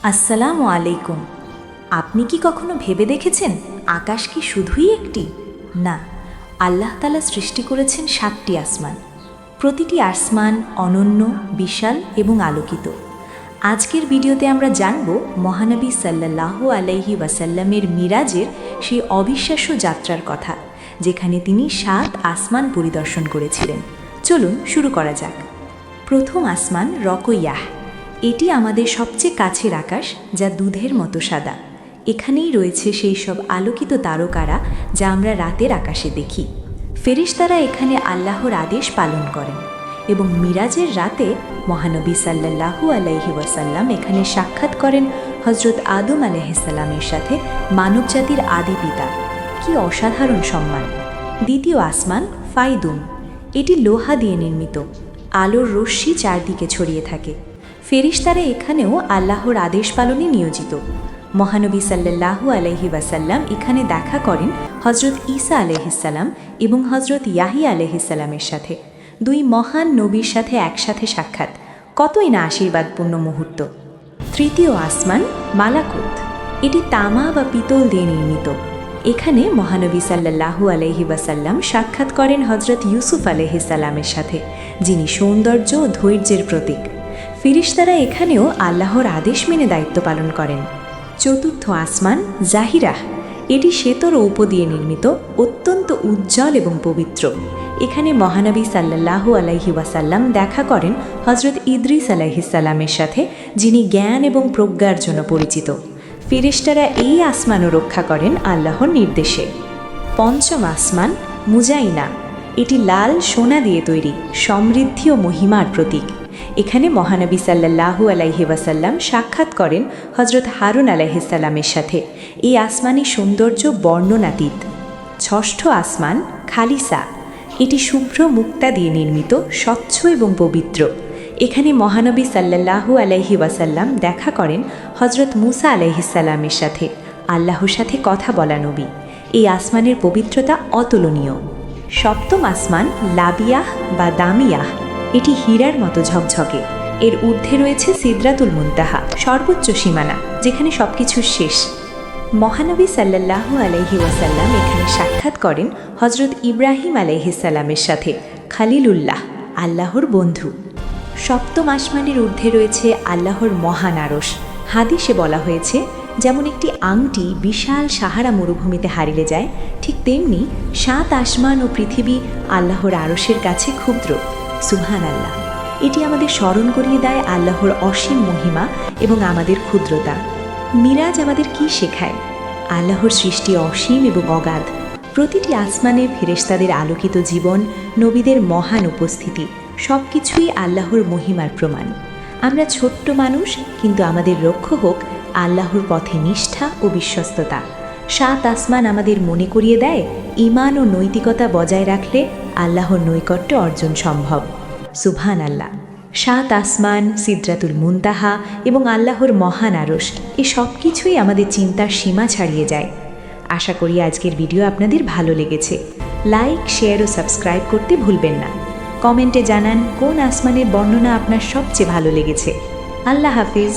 আসসালামু আলাইকুম। আপনি কি কখনো ভেবে দেখেছেন আকাশ কি শুধুই একটি? না, আল্লাহ তাআলা সৃষ্টি করেছেন ৭টি আসমান। প্রতিটি আসমান অনন্য, বিশাল এবং আলোকিত। আজকের ভিডিওতে আমরা জানব মহানবী সাল্লাল্লাহু আলাইহি ওয়াসাল্লামের মিরাজের সেই অবিশ্বাস্য যাত্রার কথা, যেখানে তিনি ৭ আসমান পরিদর্শন করেছিলেন। চলুন শুরু করা যাক। প্রথম আসমান রকইয়াহ। এটি আমাদের সবচেয়ে কাছের আকাশ, যা দুধের মতো সাদা। এখানেই রয়েছে সেই সব আলোকিত তারকারা যা আমরা রাতের আকাশে দেখি। ফেরেশতারা এখানে আল্লাহর আদেশ পালন করেন এবং মিরাজের রাতে মহানবী সাল্লাল্লাহু আলাইহি ওয়াসাল্লাম এখানে সাক্ষাৎ করেন হজরত আদম আলাইহিসসালামের সাথে, মানবজাতির আদি পিতা। কি অসাধারণ সম্মান! দ্বিতীয় আসমান ফাইদুম। এটি লোহা দিয়ে নির্মিত। আলোর রশ্মি চারদিকে ছড়িয়ে থাকে। ফেরেশতারা এখানেও আল্লাহর আদেশ পালনে নিয়োজিত। মহানবী সাল্লাল্লাহু আলাইহি ওয়াসাল্লাম এখানে দেখা করেন হজরত ঈসা আলাইহিসসালাম এবং হজরত ইয়াহিয়া আলাইহিসসালামের সাথে। দুই মহান নবীর সাথে একসাথে সাক্ষাৎ, কতই না আশীর্বাদপূর্ণ মুহূর্ত। তৃতীয় আসমান মালাকুত। এটি তামা বা পিতল দিয়ে নির্মিত। এখানে মহানবী সাল্লাল্লাহু আলাইহি ওয়াসাল্লাম সাক্ষাৎ করেন হজরত ইউসুফ আলাইহিসসালামের সাথে, যিনি সৌন্দর্য ও ধৈর্যের প্রতীক। ফেরেশতারা এখানেও আল্লাহর আদেশ মেনে দায়িত্ব পালন করেন। চতুর্থ আসমান জাহিরাহ। এটি শ্বেত রৌপ্য দিয়ে নির্মিত, অত্যন্ত উজ্জ্বল এবং পবিত্র। এখানে মহানবী সাল্লাল্লাহু আলাইহি ওয়াসাল্লাম দেখা করেন হজরত ইদ্রিস আলাইহিসসালামের সাথে, যিনি জ্ঞান এবং প্রজ্ঞার জন্য পরিচিত। ফেরেশতারা এই আসমানও রক্ষা করেন আল্লাহর নির্দেশে। পঞ্চম আসমান মুজাইনা। এটি লাল সোনা দিয়ে তৈরি, সমৃদ্ধি ও মহিমার প্রতীক। এখানে মহানবী সাল্লাল্লাহু আলাইহি ওয়াসাল্লাম সাক্ষাৎ করেন হজরত হারুন আলাইহিসসালামের সাথে। এই আসমানি সৌন্দর্য বর্ণনাতীত। ষষ্ঠ আসমান খালিসা। এটি শুভ্র মুক্তা দিয়ে নির্মিত, স্বচ্ছ এবং পবিত্র। এখানে মহানবী সাল্লাল্লাহু আলাইহি ওয়াসাল্লাম দেখা করেন হজরত মুসা আলাইহিসসালামের সাথে, আল্লাহর সাথে কথা বলা নবী। এই আসমানের পবিত্রতা অতুলনীয়। সপ্তম আসমান লাবিয়াহ বা দামিয়াহ। এটি হীরার মতো ঝকঝকে। এর ঊর্ধ্বে রয়েছে সিদরাতুল মুনতাহা, সর্বোচ্চ সীমানা, যেখানে সবকিছুর শেষ। মহানবী সাল্লাল্লাহু আলাইহি ওয়াসাল্লাম এখানে সাক্ষাৎ করেন হজরত ইব্রাহিম আলাইহিসসালামের সাথে, খালিলুল্লাহ, আল্লাহর বন্ধু। সপ্তম আসমানের ঊর্ধ্বে রয়েছে আল্লাহর মহান আরশ। হাদিসে বলা হয়েছে, যেমন একটি আংটি বিশাল সাহারা মরুভূমিতে হারিয়ে যায়, ঠিক তেমনি ৭ আসমান ও পৃথিবী আল্লাহর আরশের কাছে ক্ষুদ্র। সুবহানাল্লাহ! এটি আমাদের স্মরণ করিয়ে দেয় আল্লাহর অসীম মহিমা এবং আমাদের ক্ষুদ্রতা। মিরাজ আমাদের কি শেখায়? আল্লাহর সৃষ্টি অসীম এবং অগাধ। প্রতিটি আসমানে ফেরেশতাদের আলোকিত জীবন, নবীদের মহান উপস্থিতি, সব কিছুই আল্লাহর মহিমার প্রমাণ। আমরা ছোট্ট মানুষ, কিন্তু আমাদের লক্ষ্য হোক আল্লাহর পথে নিষ্ঠা ও বিশ্বস্ততা। ৭ আসমান আমাদের মনে করিয়ে দেয়, ঈমান ও নৈতিকতা বজায় রাখলে আল্লাহর নৈকট্য অর্জন সম্ভব। সুবহানাল্লাহ! ৭ আসমান, সিদরাতুল মুনতাহা এবং আল্লাহর মহান আরশ, এই সব কিছুই আমাদের চিন্তার সীমা ছাড়িয়ে যায়। আশা করি আজকের ভিডিও আপনাদের ভালো লেগেছে। লাইক, শেয়ার ও সাবস্ক্রাইব করতে ভুলবেন না। কমেন্টে জানান কোন আসমানের বর্ণনা আপনার সবচেয়ে ভালো লেগেছে। আল্লাহ হাফিজ।